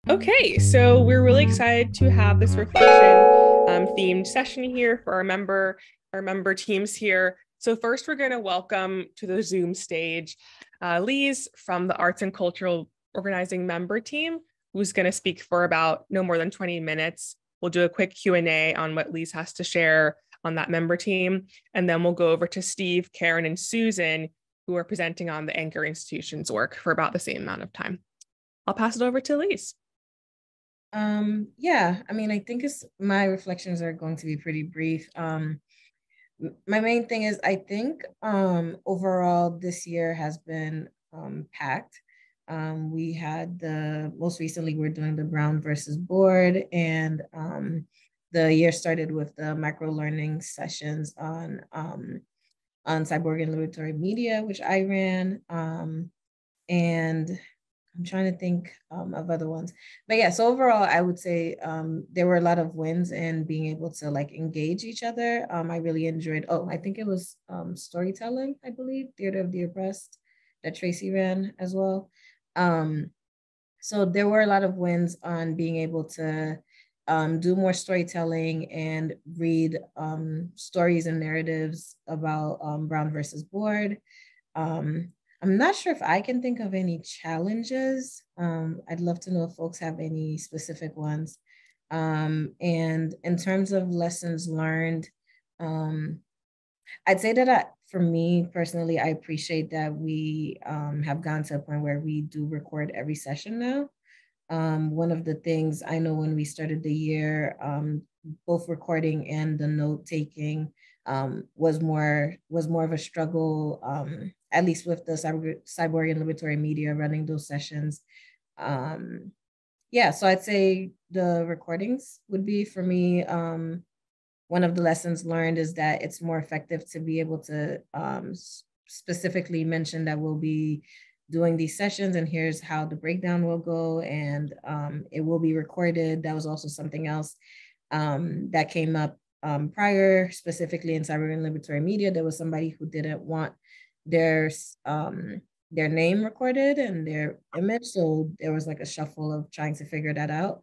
Okay, so we're really excited to have this reflection themed session here for our member teams here. So first, we're going to welcome to the Zoom stage Lise from the Arts and Cultural Organizing member team, who's going to speak for about no more than 20 minutes. We'll do a quick Q&A on what Lise has to share on that member team, and then we'll go over to Steve, Karen, and Susan, who are presenting on the Anchor Institution's work for about the same amount of time. I'll pass it over to Lise. Yeah, I mean, I think my reflections are going to be pretty brief. My main thing is I think overall this year has been packed. We had the most recently we're doing the Brown versus Board, and the year started with the micro learning sessions on cyborg and liberatory media, which I ran. And I'm trying to think of other ones. But yeah, so overall, I would say there were a lot of wins in being able to like engage each other. I really enjoyed, I think it was storytelling, I believe, Theater of the Oppressed that Tracy ran as well. Um, so there were a lot of wins on being able to do more storytelling and read stories and narratives about Brown versus Board. Um, I'm not sure if I can think of any challenges. I'd love to know if folks have any specific ones. And in terms of lessons learned, um, I'd say that for me personally, I appreciate that we have gone to a point where we do record every session now. One of the things I know when we started the year, both recording and the note taking was more of a struggle, at least with the cyborg and liberatory media running those sessions. Um, yeah, so I'd say the recordings would be for me. One of the lessons learned is that it's more effective to be able to specifically mention that we'll be doing these sessions and here's how the breakdown will go, and it will be recorded. That was also something else that came up prior, specifically in cyber and liberatory media. There was somebody who didn't want their um, their name recorded and their image, so there was like a shuffle of trying to figure that out.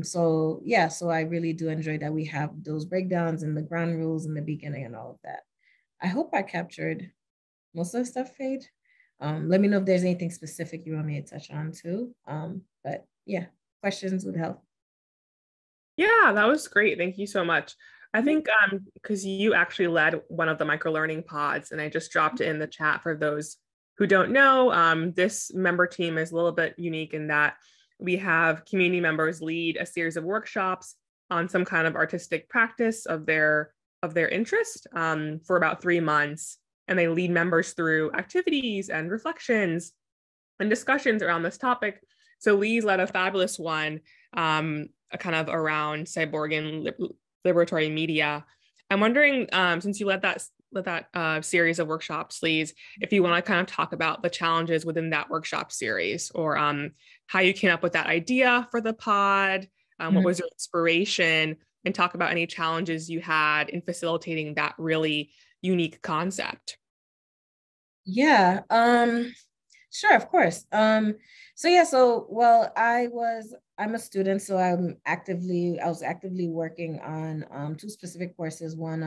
So yeah, so I really do enjoy that we have those breakdowns and the ground rules in the beginning and all of that. I hope I captured most of the stuff, Paige. Let me know if there's anything specific you want me to touch on too. But yeah, questions would help. Yeah, that was great. Thank you so much. I think because you actually led one of the micro learning pods, and I just dropped it in the chat for those who don't know. This member team is a little bit unique in that we have community members lead a series of workshops on some kind of artistic practice of their interest for about 3 months, and they lead members through activities and reflections and discussions around this topic. So Lee's led a fabulous one, kind of around cyborg and liberatory media. I'm wondering, since you led that series of workshops, Lee's, if you want to kind of talk about the challenges within that workshop series, or how you came up with that idea for the pod, what Mhm. was your inspiration, and talk about any challenges you had in facilitating that really unique concept. Yeah, sure, of course. So yeah, so well, I'm a student, so I was actively working on two specific courses, one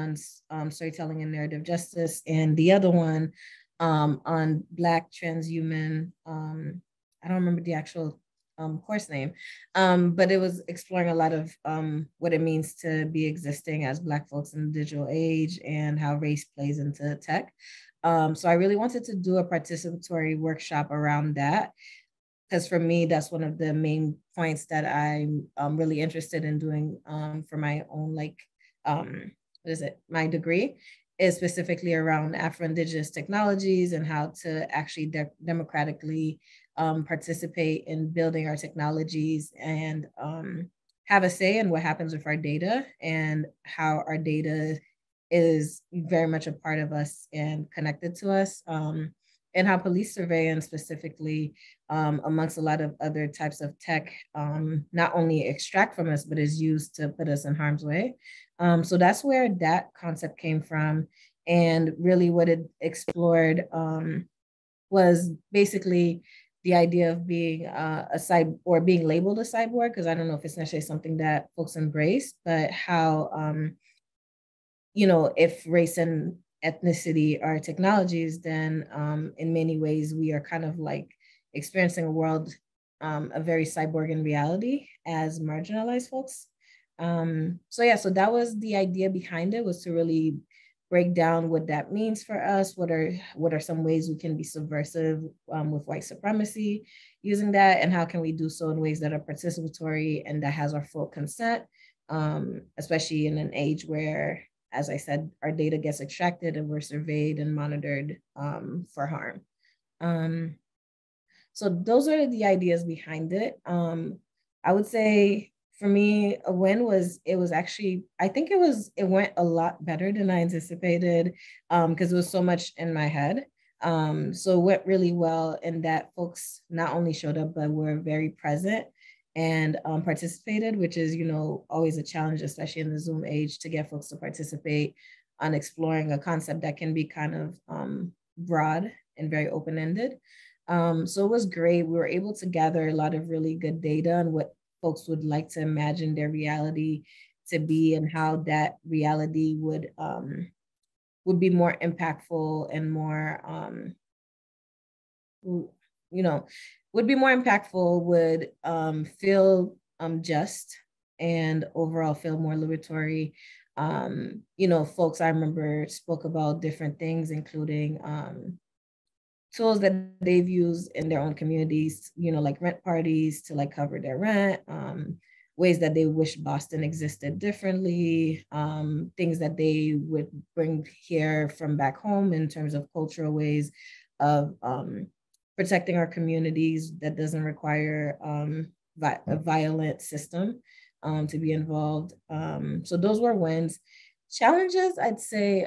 on storytelling and narrative justice, and the other one on Black transhuman. I don't remember the actual course name, but it was exploring a lot of what it means to be existing as Black folks in the digital age and how race plays into tech. So I really wanted to do a participatory workshop around that because for me, that's one of the main points that I'm really interested in doing for my own, like, what is it, my degree is specifically around Afro-Indigenous technologies and how to actually democratically participate in building our technologies and have a say in what happens with our data and how our data is very much a part of us and connected to us. And how police surveillance specifically, amongst a lot of other types of tech, not only extract from us, but is used to put us in harm's way. So that's where that concept came from. And really what it explored was basically the idea of being a side or being labeled a cyborg, because I don't know if it's necessarily something that folks embrace, but how if race and ethnicity are technologies, then in many ways we are kind of like experiencing a world, a very cyborg reality as marginalized folks. So that was the idea behind it, was to really break down what that means for us. What are some ways we can be subversive with white supremacy using that, and how can we do so in ways that are participatory and that has our full consent, especially in an age where, as I said, our data gets extracted and we're surveyed and monitored for harm. So those are the ideas behind it. I would say for me, a win was, it was actually, I think it went a lot better than I anticipated, because it was so much in my head. So it went really well in that folks not only showed up, but were very present and participated, which is, always a challenge, especially in the Zoom age, to get folks to participate on exploring a concept that can be kind of broad and very open-ended. So it was great. We were able to gather a lot of really good data on what folks would like to imagine their reality to be, and how that reality would be more impactful and more would be more impactful, would feel just, and overall feel more liberatory. Folks I remember spoke about different things, including tools that they've used in their own communities, like rent parties to like cover their rent, ways that they wish Boston existed differently, things that they would bring here from back home in terms of cultural ways of protecting our communities that doesn't require a violent system to be involved. So those were wins. Challenges, I'd say,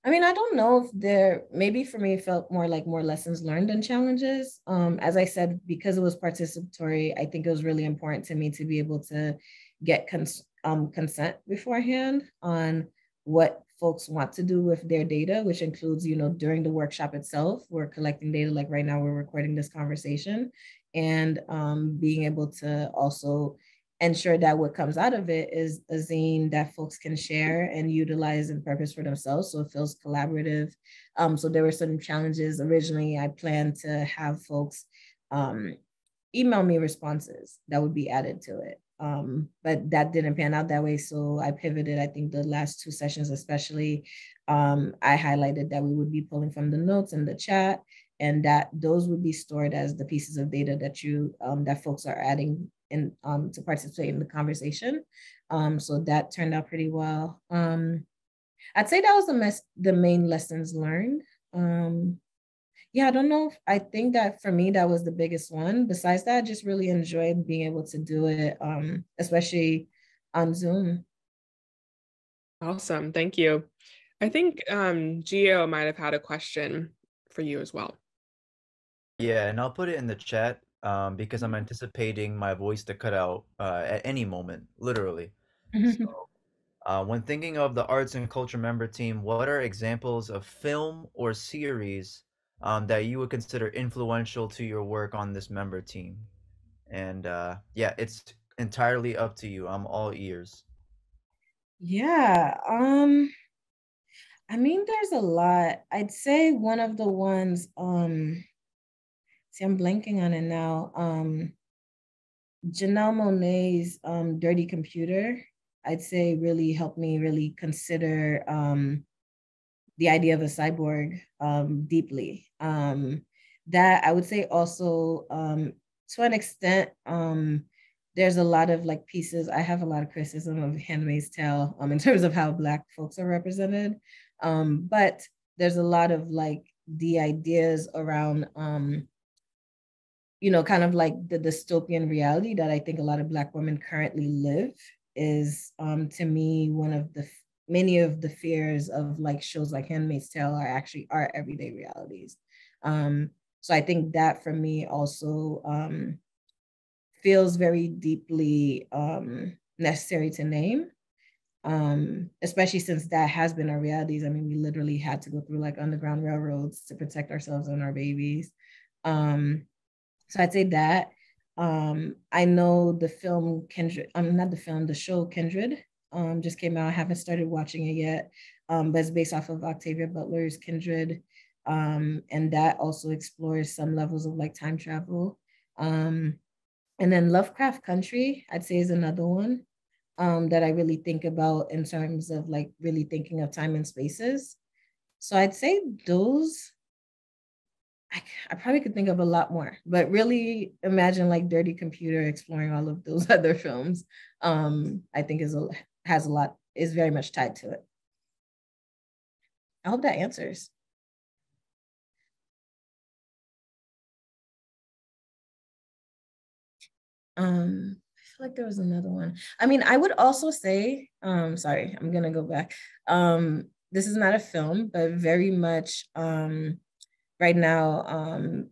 I don't know if maybe for me, it felt more like more lessons learned than challenges. As I said, because it was participatory, I think it was really important to me to be able to get consent beforehand on what folks want to do with their data, which includes, during the workshop itself, we're collecting data, like right now we're recording this conversation, and being able to also ensure that what comes out of it is a zine that folks can share and utilize and purpose for themselves, so it feels collaborative. So there were some challenges. Originally, I planned to have folks email me responses that would be added to it. But that didn't pan out that way. So I pivoted. I think the last two sessions, especially, I highlighted that we would be pulling from the notes in the chat, and that those would be stored as the pieces of data that that folks are adding in to participate in the conversation. So that turned out pretty well. I'd say that was the main lessons learned. Yeah, I don't know. I think that for me, that was the biggest one. Besides that, I just really enjoyed being able to do it, especially on Zoom. Awesome. Thank you. I think Gio might have had a question for you as well. Yeah, and I'll put it in the chat because I'm anticipating my voice to cut out at any moment, literally. So, when thinking of the arts and culture member team, what are examples of film or series that you would consider influential to your work on this member team? And yeah, it's entirely up to you. I'm all ears. Yeah. There's a lot. I'd say one of the ones, see, I'm blanking on it now. Janelle Monáe's Dirty Computer, I'd say really helped me really consider the idea of a cyborg deeply. That I would say also, to an extent, there's a lot of like pieces. I have a lot of criticism of Handmaid's Tale in terms of how Black folks are represented. But there's a lot of like the ideas around, kind of like the dystopian reality that I think a lot of Black women currently live is, to me, one of the many of the fears of like shows like Handmaid's Tale are actually our everyday realities. So I think that for me also feels very deeply necessary to name. especially since that has been our realities. I mean, we literally had to go through like underground railroads to protect ourselves and our babies. So I'd say that. I know the film Kindred, not the film, the show Kindred just came out. I haven't started watching it yet, but it's based off of Octavia Butler's Kindred. And that also explores some levels of like time travel. And then Lovecraft Country, I'd say, is another one that I really think about in terms of like really thinking of time and spaces. So I'd say those. I probably could think of a lot more, but really imagine like Dirty Computer exploring all of those other films. I think has a lot, is very much tied to it. I hope that answers. I feel like there was another one. I mean, I would also say, sorry, I'm gonna go back. This is not a film, but very much right now,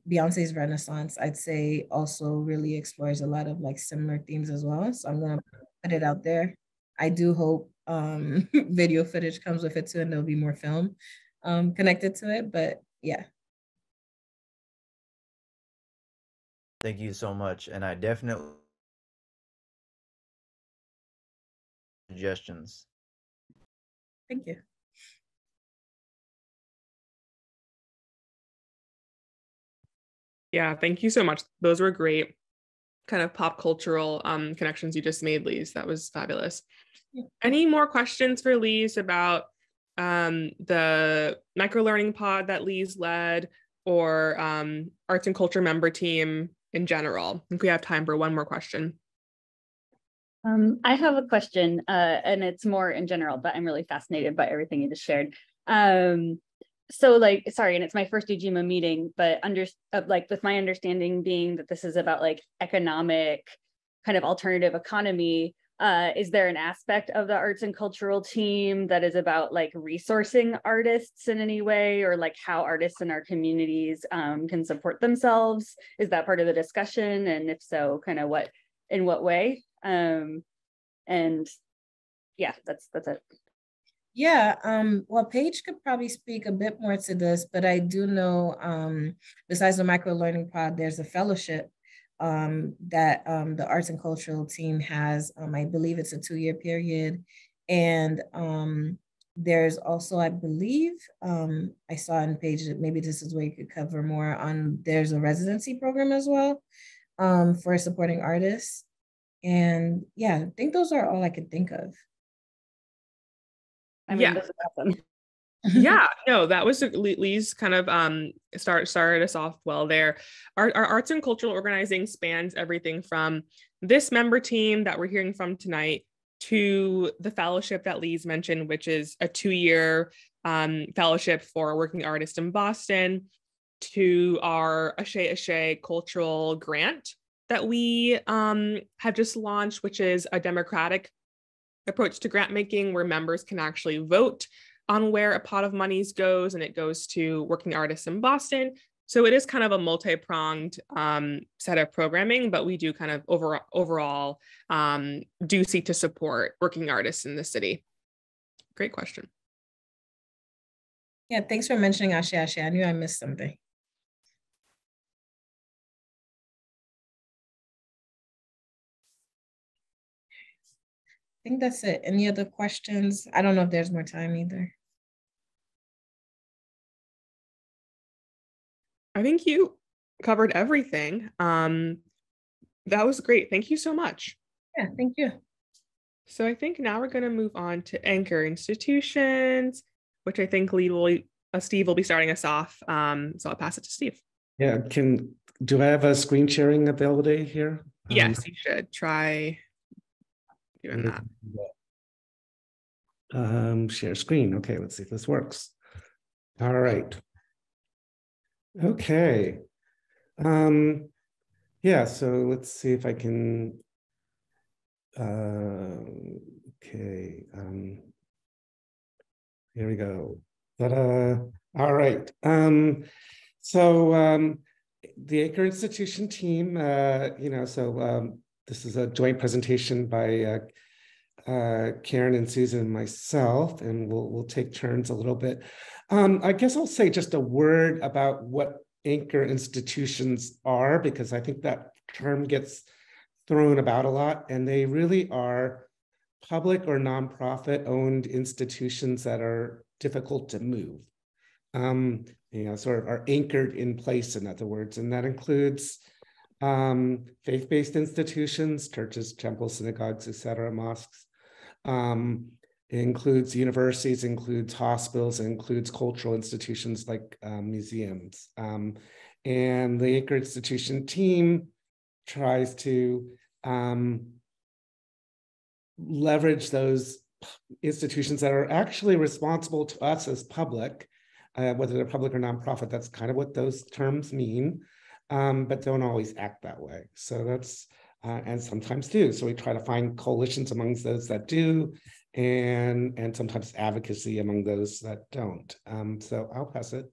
Beyonce's Renaissance, I'd say, also really explores a lot of like similar themes as well. So I'm gonna put it out there. I do hope video footage comes with it too, and there'll be more film connected to it. But yeah. Thank you so much, and I definitely suggestions. Thank you. Yeah, thank you so much. Those were great kind of pop cultural connections you just made, Lise. That was fabulous. Yeah. Any more questions for Lise about the microlearning pod that Lise led, or arts and culture member team in general? I think we have time for one more question. I have a question, and it's more in general, but I'm really fascinated by everything you just shared. So like, sorry, and it's my first Ujima meeting, but like with my understanding being that this is about like economic kind of alternative economy, is there an aspect of the arts and cultural team that is about like resourcing artists in any way, or like how artists in our communities can support themselves? Is that part of the discussion? And if so, kind of in what way? And yeah, that's it. Yeah, well, Paige could probably speak a bit more to this, but I do know, besides the micro learning pod, there's a fellowship that the arts and cultural team has. I believe it's a 2-year period. And there's also, I believe, I saw in Paige that maybe this is where you could cover more on, there's a residency program as well for supporting artists. And yeah, I think those are all I could think of. I mean, this is awesome. Yeah, no, that was Lee's kind of started us off well there. Our arts and cultural organizing spans everything from this member team that we're hearing from tonight to the fellowship that Lee's mentioned, which is a 2-year fellowship for working artists in Boston, to our Ashe cultural grant that we have just launched, which is a democratic approach to grant making where members can actually vote on where a pot of monies goes, and it goes to working artists in Boston. So it is kind of a multi-pronged set of programming, but we do kind of overall do seek to support working artists in the city. Great question. Yeah, thanks for mentioning Ashe. I knew I missed something. I think that's it. Any other questions? I don't know if there's more time either. I think you covered everything. That was great. Thank you so much. Yeah, thank you. So I think now we're going to move on to anchor institutions, which I think Steve will be starting us off. So I'll pass it to Steve. Yeah, do I have a screen sharing ability here? Yes, you should try doing that. Share screen. Okay, let's see if this works. All right. Okay. Yeah, so let's see if I can. Okay. Here we go. Ta-da. All right. So the Anchor Institution team, this is a joint presentation by Karen and Susan and myself, and we'll take turns a little bit. I guess I'll say just a word about what anchor institutions are, because I think that term gets thrown about a lot, and they really are public or nonprofit owned institutions that are difficult to move. Sort of are anchored in place, in other words, and that includes faith-based institutions, churches, temples, synagogues, etc., mosques. It includes universities, includes hospitals, includes cultural institutions like museums. And the anchor institution team tries to leverage those institutions that are actually responsible to us as public, whether they're public or nonprofit. That's kind of what those terms mean, but don't always act that way. So that's, and sometimes do. So we try to find coalitions amongst those that do, and sometimes advocacy among those that don't. So I'll pass it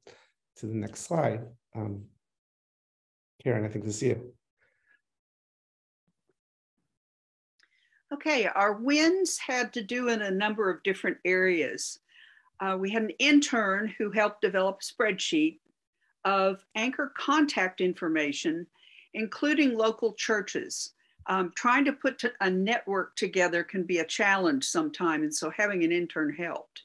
to the next slide. Karen, I think this is you. Okay, our wins had to do in a number of different areas. We had an intern who helped develop a spreadsheet of anchor contact information, including local churches. Trying to put a network together can be a challenge sometime, and so having an intern helped.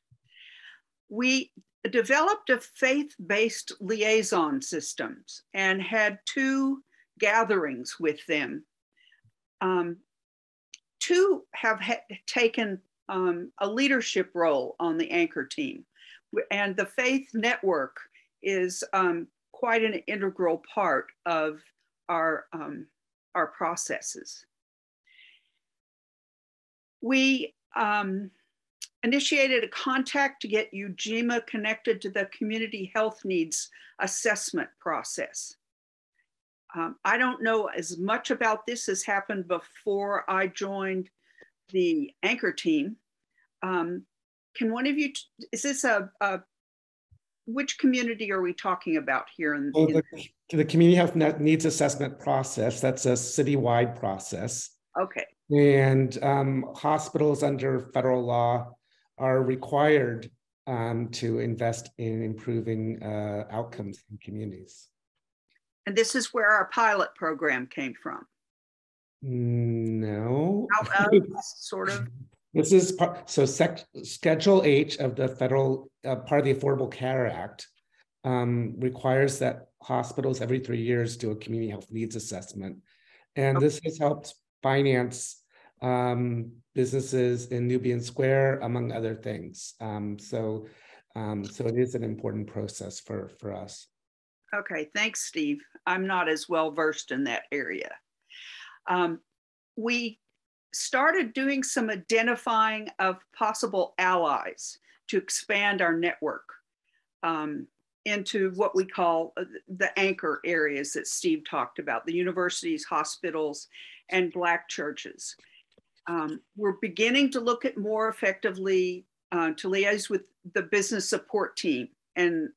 We developed a faith-based liaison systems and had 2 gatherings with them. 2 have taken a leadership role on the anchor team, and the faith network is quite an integral part of our processes. We initiated a contact to get Ujima connected to the community health needs assessment process. I don't know as much about this as happened before I joined the anchor team. Can one of you, is this which community are we talking about here? The community health needs assessment process, that's a citywide process. Okay. And hospitals under federal law are required to invest in improving outcomes in communities. And this is where our pilot program came from? No. Sort of. This is Schedule H of the federal part of the Affordable Care Act requires that hospitals every 3 years do a community health needs assessment. And this has helped finance businesses in Nubian Square, among other things. So it is an important process for us. Okay, thanks, Steve. I'm not as well versed in that area. We started doing some identifying of possible allies to expand our network into what we call the anchor areas that Steve talked about, the universities, hospitals, and Black churches. We're beginning to look at more effectively to liaise with the business support team. And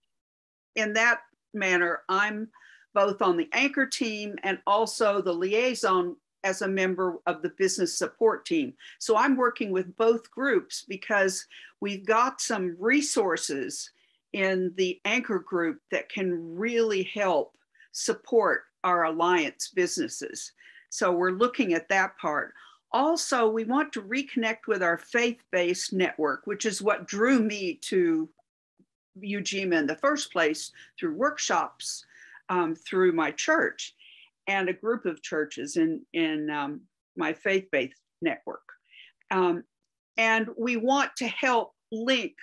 in that manner, I'm both on the anchor team and also the liaison as a member of the business support team. So I'm working with both groups because we've got some resources in the anchor group that can really help support our alliance businesses. So we're looking at that part. Also, we want to reconnect with our faith-based network, which is what drew me to Ujima in the first place, through workshops, through my church and a group of churches in my faith-based network. And we want to help link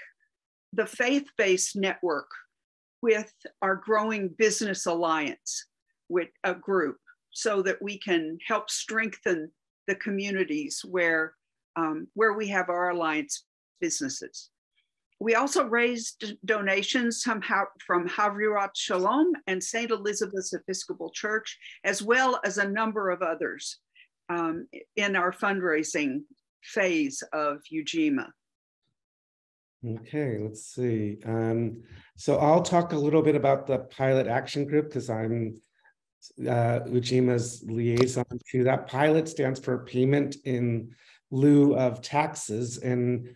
the faith-based network with our growing business alliance with a group so that we can help strengthen the communities where we have our alliance businesses. We also raised donations from Havrirat Shalom and St. Elizabeth's Episcopal Church, as well as a number of others in our fundraising phase of Ujima. Okay, let's see. So I'll talk a little bit about the pilot action group because I'm Ujima's liaison to that. Pilot stands for payment in lieu of taxes. And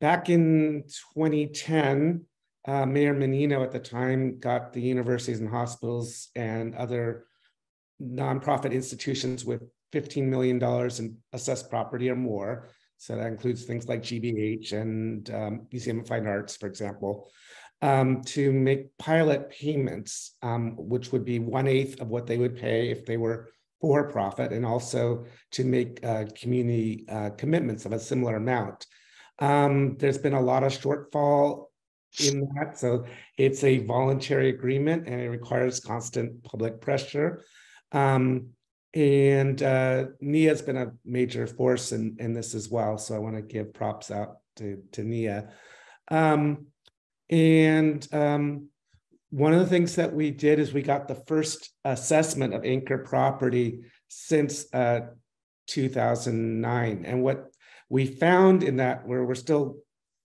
back in 2010, Mayor Menino at the time got the universities and hospitals and other nonprofit institutions with $15 million in assessed property or more. So that includes things like GBH and Museum of Fine Arts, for example, to make pilot payments, which would be 1/8 of what they would pay if they were for profit, and also to make community commitments of a similar amount. There's been a lot of shortfall in that, so it's a voluntary agreement and it requires constant public pressure. NIA has been a major force in this as well, so I want to give props out to NIA. One of the things that we did is we got the first assessment of anchor property since 2009. And what we found in that, where we're still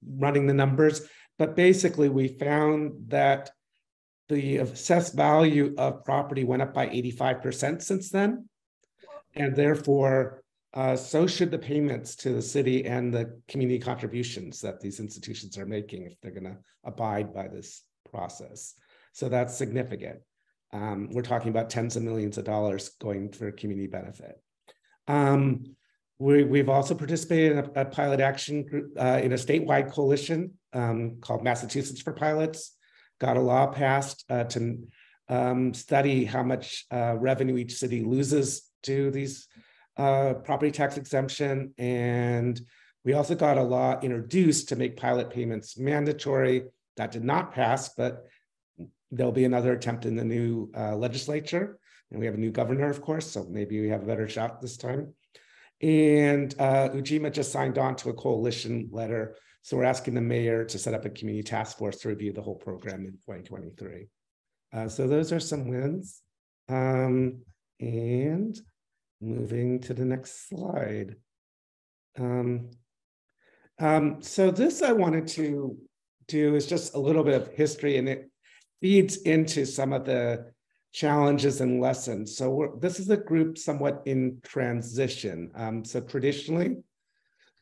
running the numbers, but basically we found that the assessed value of property went up by 85% since then. And therefore, so should the payments to the city and the community contributions that these institutions are making if they're going to abide by this process. So that's significant. We're talking about tens of millions of dollars going for community benefit. We've also participated in a pilot action group in a statewide coalition called Massachusetts for Pilots. Got a law passed to study how much revenue each city loses to these property tax exemption. And we also got a law introduced to make pilot payments mandatory. That did not pass, but there'll be another attempt in the new legislature. And we have a new governor, of course, so maybe we have a better shot this time. And Ujima just signed on to a coalition letter. So we're asking the mayor to set up a community task force to review the whole program in 2023. So those are some wins. And moving to the next slide. So this I wanted to do is just a little bit of history, and it feeds into some of the challenges and lessons. So this is a group somewhat in transition. So traditionally,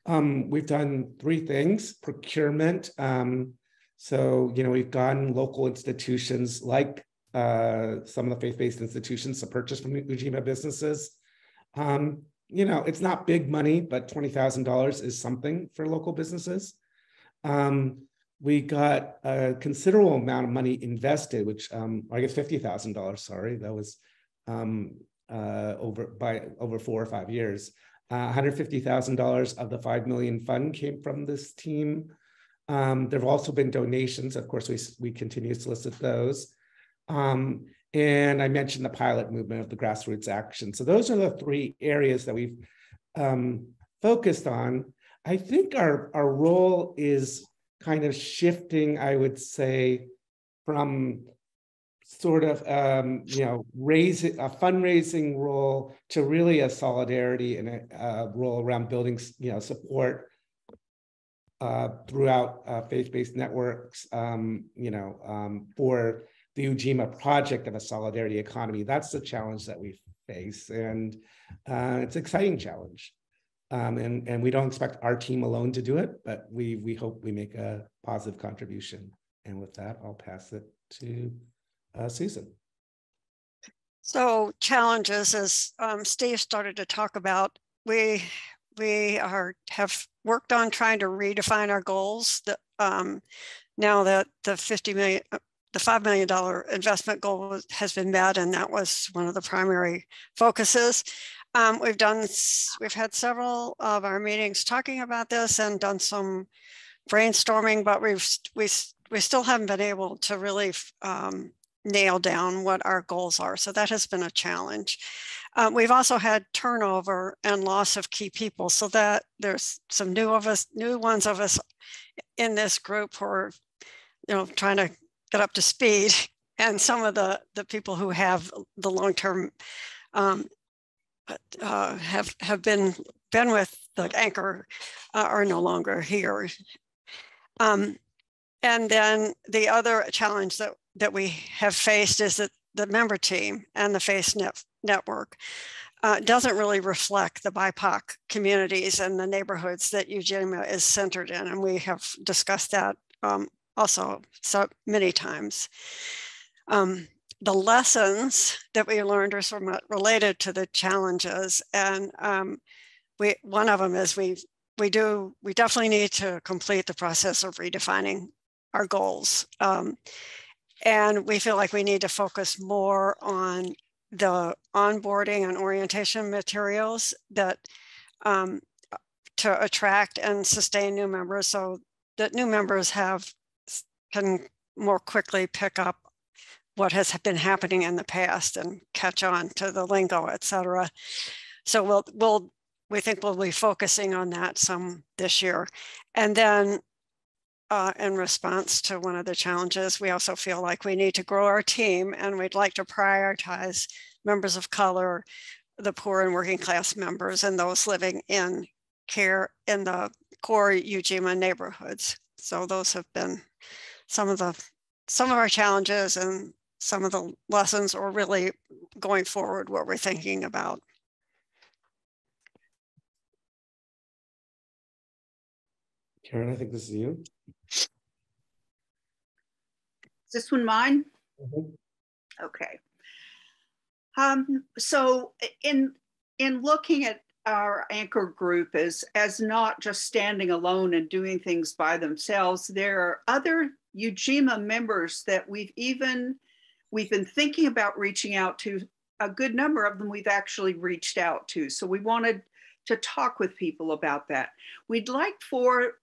we've done three things: procurement. So, we've gotten local institutions like some of the faith-based institutions to purchase from Ujima businesses. It's not big money, but $20,000 is something for local businesses. We got a considerable amount of money invested, which I guess $50,000, sorry, that was over 4 or 5 years. $150,000 of the $5 million fund came from this team. There have also been donations. Of course, we continue to solicit those. And I mentioned the pilot movement of the grassroots action. So those are the three areas that we've focused on. I think our role is kind of shifting, I would say, from sort of raising a fundraising role to really a solidarity and a role around building support throughout faith-based networks for the Ujima Project of a solidarity economy. That's the challenge that we face, and it's an exciting challenge. And we don't expect our team alone to do it, but we hope we make a positive contribution. And with that, I'll pass it to Susan. So challenges, as Steve started to talk about, we have worked on trying to redefine our goals. Now that the $5 million investment goal has been met, and that was one of the primary focuses. We've had several of our meetings talking about this and done some brainstorming, but we still haven't been able to really nail down what our goals are. So that has been a challenge. We've also had turnover and loss of key people, so that there's some new ones of us in this group who are, trying to get up to speed, and some of the people who have the long-term have been with the anchor are no longer here. And then the other challenge that we have faced is that the member team and the FACE network doesn't really reflect the BIPOC communities and the neighborhoods that Ujima is centered in. And we have discussed that also so many times. The lessons that we learned are somewhat related to the challenges. And one of them is we definitely need to complete the process of redefining our goals. And we feel like we need to focus more on the onboarding and orientation materials that to attract and sustain new members, so that new members can more quickly pick up what has been happening in the past and catch on to the lingo, et cetera. So we think we'll be focusing on that some this year. And then in response to one of the challenges, we also feel like we need to grow our team, and we'd like to prioritize members of color, the poor and working class members, and those living in the core Ujima neighborhoods. So those have been some of our challenges and some of the lessons, or really going forward, what we're thinking about. Karen, I think this is you. Is this one mine? Mm-hmm. Okay. So in looking at our anchor group as not just standing alone and doing things by themselves, there are other Ujima members that we've been thinking about reaching out to. A good number of them we've actually reached out to. So we wanted to talk with people about that. We'd like for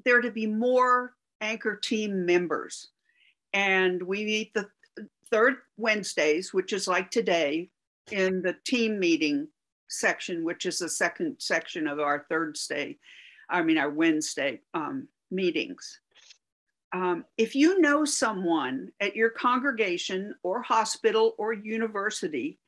there to be more anchor team members. And we meet the third Wednesdays, which is like today, in the team meeting section, which is the second section of our our Wednesday meetings. If you know someone at your congregation or hospital or university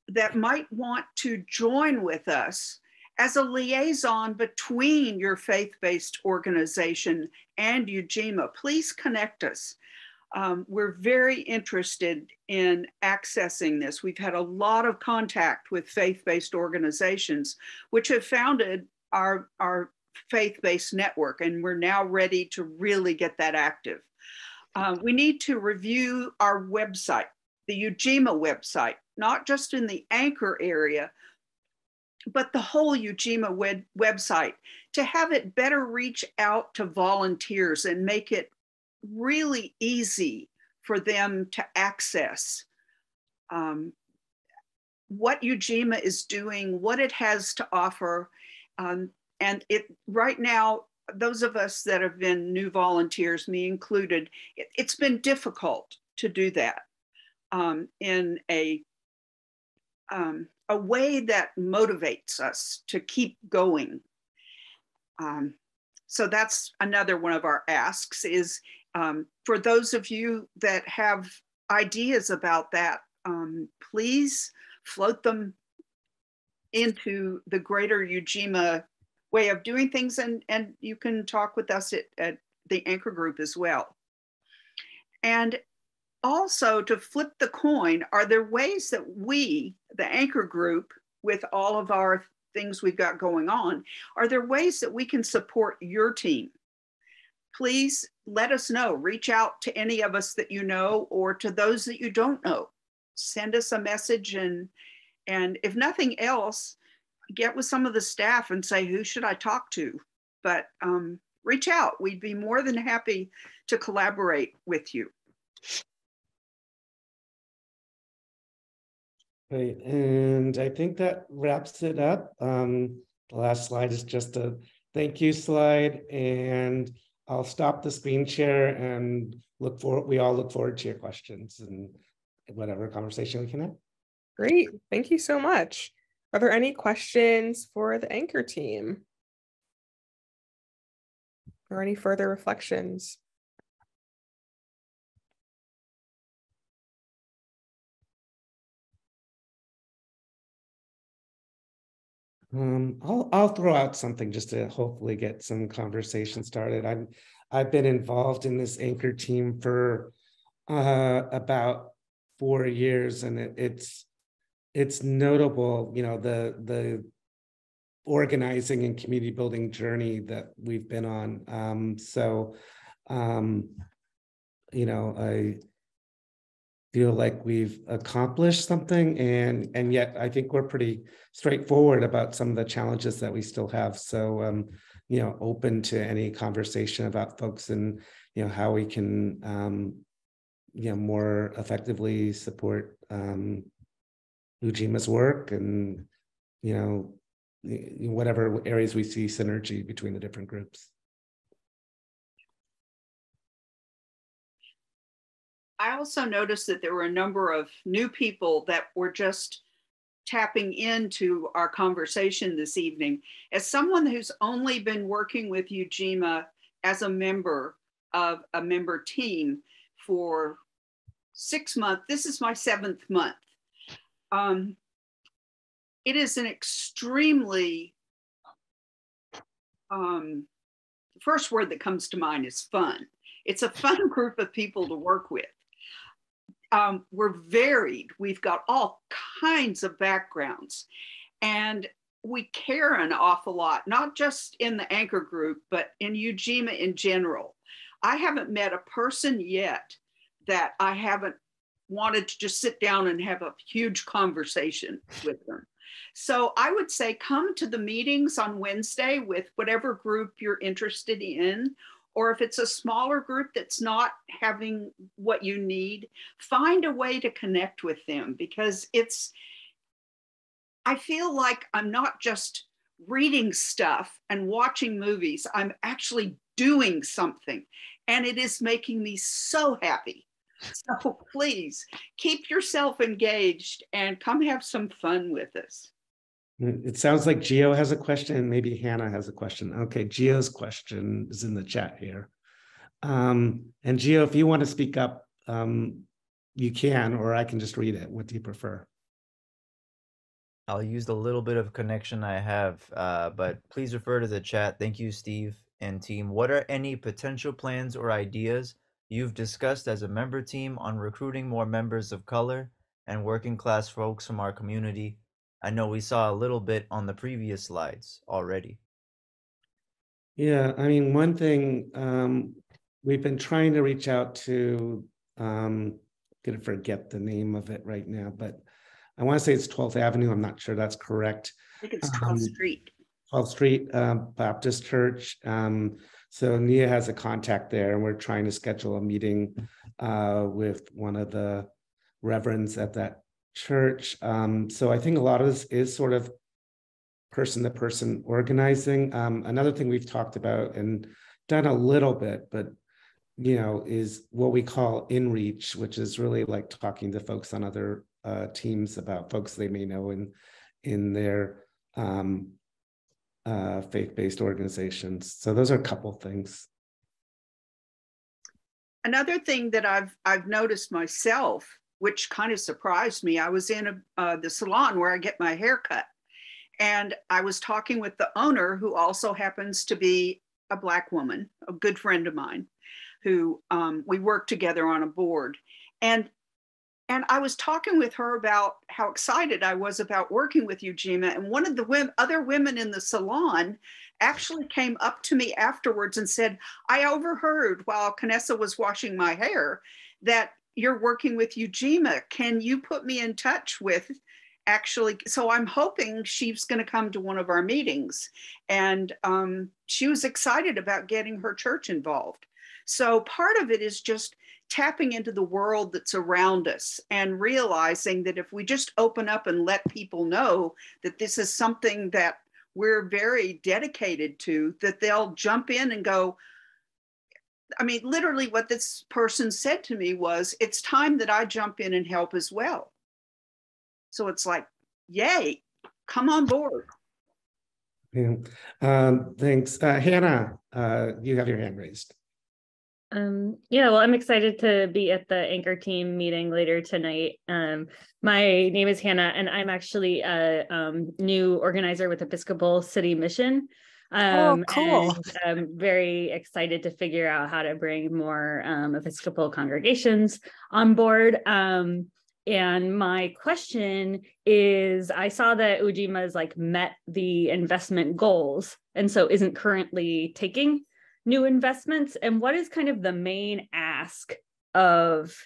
that might want to join with us as a liaison between your faith-based organization and Ujima, please connect us. We're very interested in accessing this. We've had a lot of contact with faith-based organizations, which have founded our faith-based network, and we're now ready to really get that active. We need to review our website, the Ujima website, not just in the anchor area, but the whole Ujima website, to have it better reach out to volunteers and make it really easy for them to access what Ujima is doing, what it has to offer. And right now, those of us that have been new volunteers, me included, it's been difficult to do that in a way that motivates us to keep going. So that's another one of our asks is, for those of you that have ideas about that, please float them into the greater Ujima way of doing things, and you can talk with us at the anchor group as well. And also, to flip the coin, are there ways that we, the anchor group, with all of our things we've got going on, are there ways that we can support your team? Please let us know. Reach out to any of us that you know, or to those that you don't know. Send us a message, and if nothing else, get with some of the staff and say, who should I talk to? But reach out. We'd be more than happy to collaborate with you. Great, and I think that wraps it up. The last slide is just a thank you slide, and I'll stop the screen share and we all look forward to your questions and whatever conversation we can have. Great, thank you so much. Are there any questions for the anchor team? Or any further reflections? I'll throw out something just to hopefully get some conversation started. I've been involved in this anchor team for about 4 years, and it's notable, you know, the organizing and community building journey that we've been on. You know, I feel like we've accomplished something, and yet I think we're pretty straightforward about some of the challenges that we still have. So, you know, open to any conversation about folks and, you know, how we can, you know, more effectively support Ujima's work, and, you know, whatever areas we see synergy between the different groups. I also noticed that there were a number of new people that were just tapping into our conversation this evening. As someone who's only been working with Ujima as a member of a member team for 6 months, this is my 7th month. It is an extremely, the first word that comes to mind is fun. It's a fun group of people to work with. We're varied. We've got all kinds of backgrounds, and we care an awful lot, not just in the anchor group, but in Ujima in general. I haven't met a person yet that I haven't wanted to just sit down and have a huge conversation with them. So I would say come to the meetings on Wednesday with whatever group you're interested in, or if it's a smaller group that's not having what you need, find a way to connect with them, because I feel like I'm not just reading stuff and watching movies, I'm actually doing something, and it is making me so happy. So please keep yourself engaged and come have some fun with us. It sounds like Gio has a question, and maybe Hannah has a question. Okay, Gio's question is in the chat here. And Gio, if you want to speak up, you can, or I can just read it. What do you prefer? I'll use the little bit of connection I have, but please refer to the chat. Thank you, Steve and team. What are any potential plans or ideas you've discussed as a member team on recruiting more members of color and working class folks from our community? I know we saw a little bit on the previous slides already. Yeah, I mean, one thing, we've been trying to reach out to, I'm gonna forget the name of it right now, but I want to say it's 12th Avenue. I'm not sure that's correct. I think it's 12th Street. 12th Street Baptist Church. So Nia has a contact there, and we're trying to schedule a meeting with one of the reverends at that church. So I think a lot of this is sort of person-to-person organizing. Another thing we've talked about and done a little bit, but you know, is what we call in-reach, which is really like talking to folks on other teams about folks they may know in their faith-based organizations. So those are a couple things. Another thing that I've noticed myself, which kind of surprised me, I was in the salon where I get my hair cut, and I was talking with the owner, who also happens to be a Black woman, a good friend of mine, who we work together on a board. And I was talking with her about how excited I was about working with Ujima. And one of the other women in the salon actually came up to me afterwards and said, I overheard while Canessa was washing my hair that you're working with Ujima. Can you put me in touch with actually? So I'm hoping she's going to come to one of our meetings. And she was excited about getting her church involved. So part of it is just tapping into the world that's around us and realizing that if we just open up and let people know that this is something that we're very dedicated to, that they'll jump in and go. I mean, literally what this person said to me was, it's time that I jump in and help as well. So it's like, yay, come on board. Yeah. Thanks. Hannah, you have your hand raised. Yeah, well, I'm excited to be at the anchor team meeting later tonight. My name is Hannah, and I'm actually a new organizer with Episcopal City Mission. Oh, cool. And I'm very excited to figure out how to bring more Episcopal congregations on board. And my question is, I saw that Ujima's like met the investment goals and so isn't currently taking new investments. And what is kind of the main ask of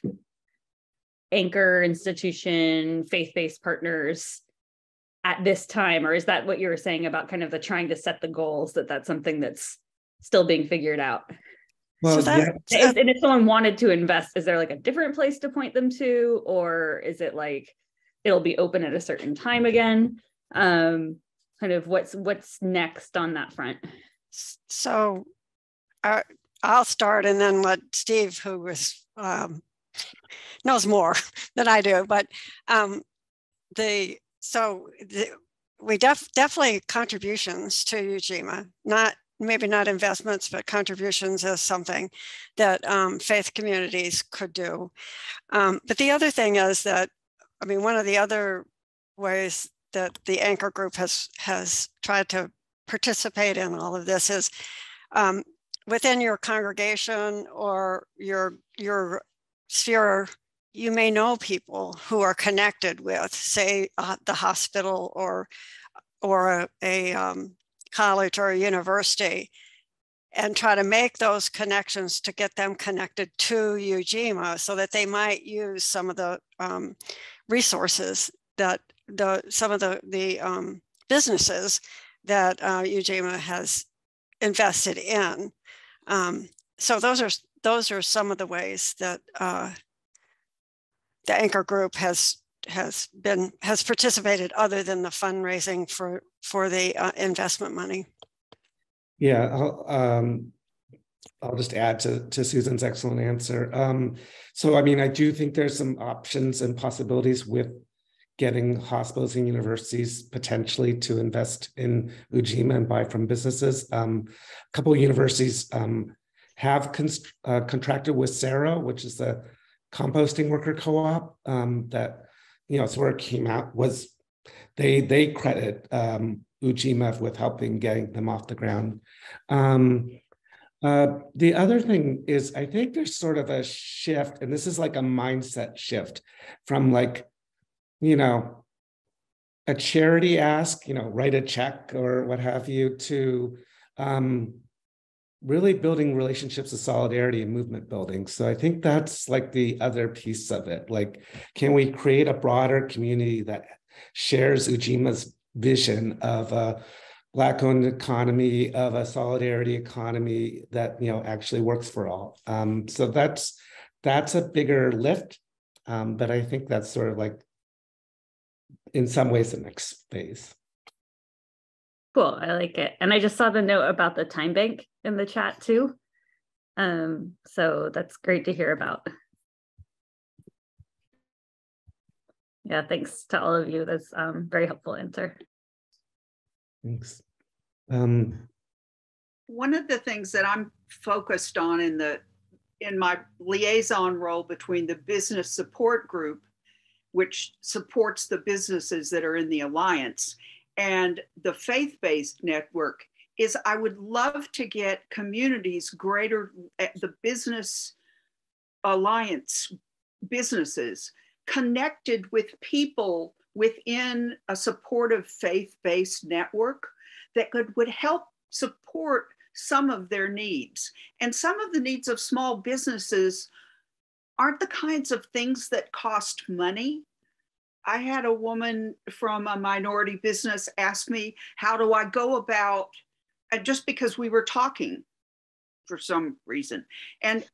anchor institution, faith-based partners at this time? Or is that what you were saying about kind of the trying to set the goals, that's something that's still being figured out? Well, So yeah. And if someone wanted to invest, is there like a different place to point them to? Or is it like, it'll be open at a certain time again? Kind of what's next on that front? So I'll start and then let Steve, who was knows more than I do, but we definitely contributions to Ujima, maybe not investments, but contributions is something that faith communities could do. But the other thing is that, I mean, one of the other ways that the anchor group has tried to participate in all of this is within your congregation or your sphere, you may know people who are connected with, say, the hospital or a college or a university, and try to make those connections to get them connected to Ujima so that they might use some of the resources that some of the businesses that Ujima has invested in. So those are some of the ways that the anchor group has participated, other than the fundraising for the investment money. Yeah, I'll just add to Susan's excellent answer. So, I mean, I do think there's some options and possibilities with getting hospitals and universities potentially to invest in Ujima and buy from businesses. A couple of universities have contracted with Sarah, which is the composting worker co-op that, so where it came out was they credit Ujima with helping getting them off the ground. The other thing is, I think there's sort of a shift, and this is like a mindset shift from like, a charity ask, write a check or what have you, to really building relationships of solidarity and movement building. So I think that's like the other piece of it. Like, can we create a broader community that shares Ujima's vision of a Black-owned economy, of a solidarity economy that actually works for all? So that's a bigger lift, but I think that's sort of like, in some ways, the next phase. Cool, I like it. And I just saw the note about the time bank in the chat too. So that's great to hear about. Yeah, thanks to all of you. That's very helpful answer. Thanks. One of the things that I'm focused on in my liaison role between the business support group, which supports the businesses that are in the alliance, and the faith-based network, is I would love to get communities the business alliance businesses connected with people within a supportive faith-based network that would help support some of their needs. And some of the needs of small businesses aren't the kinds of things that cost money. I had a woman from a minority business ask me, how do I go about, just because we were talking for some reason. And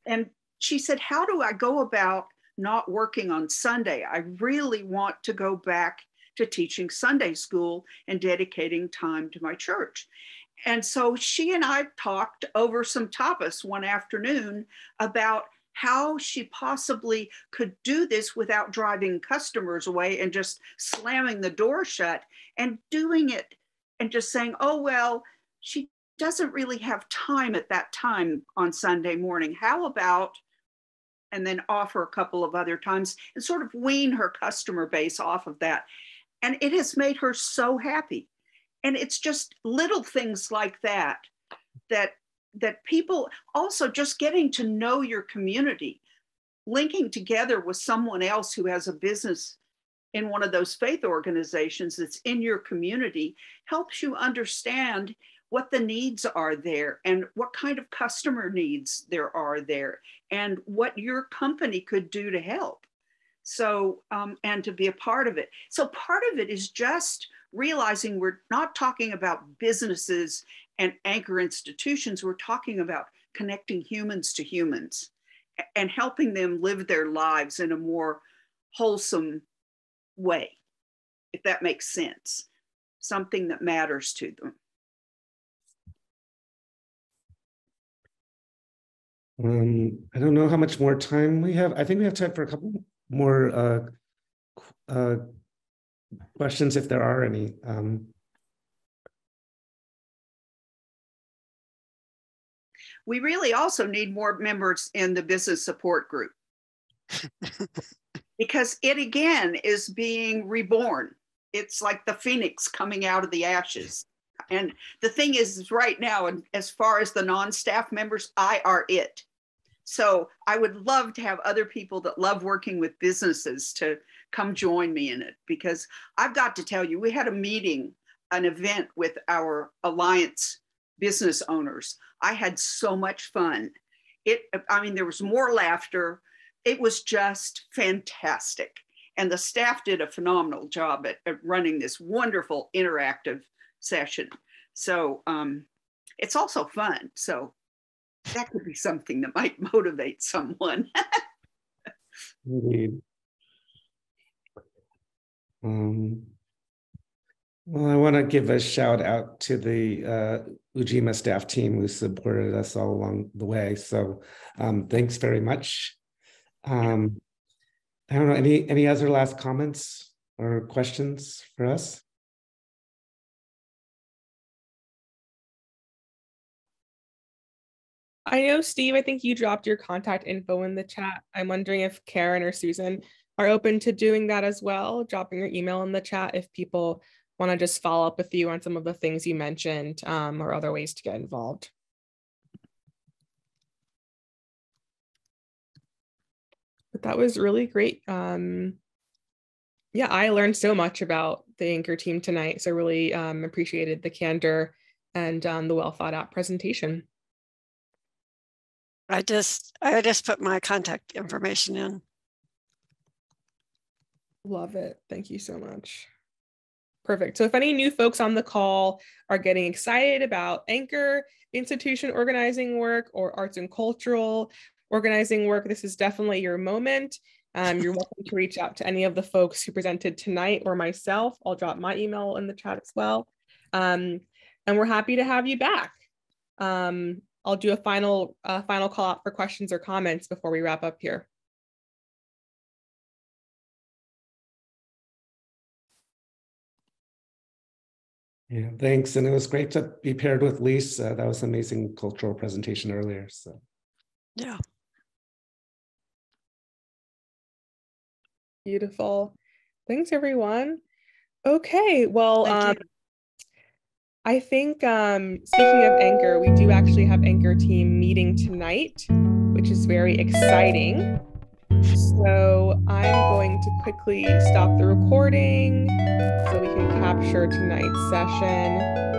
she said, how do I go about not working on Sunday? I really want to go back to teaching Sunday school and dedicating time to my church. And so she and I talked over some tapas one afternoon about how she possibly could do this without driving customers away and just slamming the door shut, and doing it and just saying, oh, well, she doesn't really have time at that time on Sunday morning. How about, and then offer a couple of other times and sort of wean her customer base off of that. And it has made her so happy. And it's just little things like that people also just getting to know your community. linking together with someone else who has a business in one of those faith organizations that's in your community helps you understand what the needs are there and what kind of customer needs there are there and what your company could do to help. So, and to be a part of it. So part of it is just realizing we're not talking about businesses and anchor institutions. We're talking about connecting humans to humans and helping them live their lives in a more wholesome way, if that makes sense, something that matters to them. I don't know how much more time we have. I think we have time for a couple more questions, if there are any. We really also need more members in the business support group because it again is being reborn. It's like the phoenix coming out of the ashes. And the thing is right now, and as far as the non-staff members, I are it. So I would love to have other people that love working with businesses to come join me in it, because I've got to tell you, we had a meeting, an event with our Alliance business owners. I had so much fun. I mean, there was more laughter. It was just fantastic. And the staff did a phenomenal job at running this wonderful interactive session. So it's also fun. So that could be something that might motivate someone. Indeed. Well, I want to give a shout out to the Ujima staff team who supported us all along the way. So thanks very much. I don't know, any other last comments or questions for us? I know, Steve, I think you dropped your contact info in the chat. I'm wondering if Karen or Susan are open to doing that as well, dropping your email in the chat if people want to just follow up with you on some of the things you mentioned or other ways to get involved. But that was really great. Yeah, I learned so much about the Anchor team tonight. So really appreciated the candor and the well thought out presentation. I just put my contact information in. Love it. Thank you so much. Perfect. So if any new folks on the call are getting excited about Anchor institution organizing work or arts and cultural organizing work, this is definitely your moment. You're welcome to reach out to any of the folks who presented tonight or myself. I'll drop my email in the chat as well. And we're happy to have you back. I'll do a final call out for questions or comments before we wrap up here. Yeah, thanks. And it was great to be paired with Lisa. That was an amazing cultural presentation earlier. So yeah. Beautiful. Thanks, everyone. Okay, well, I think speaking of Anchor, we do actually have Anchor team meeting tonight, which is very exciting. So I'm going to quickly stop the recording so we can capture tonight's session.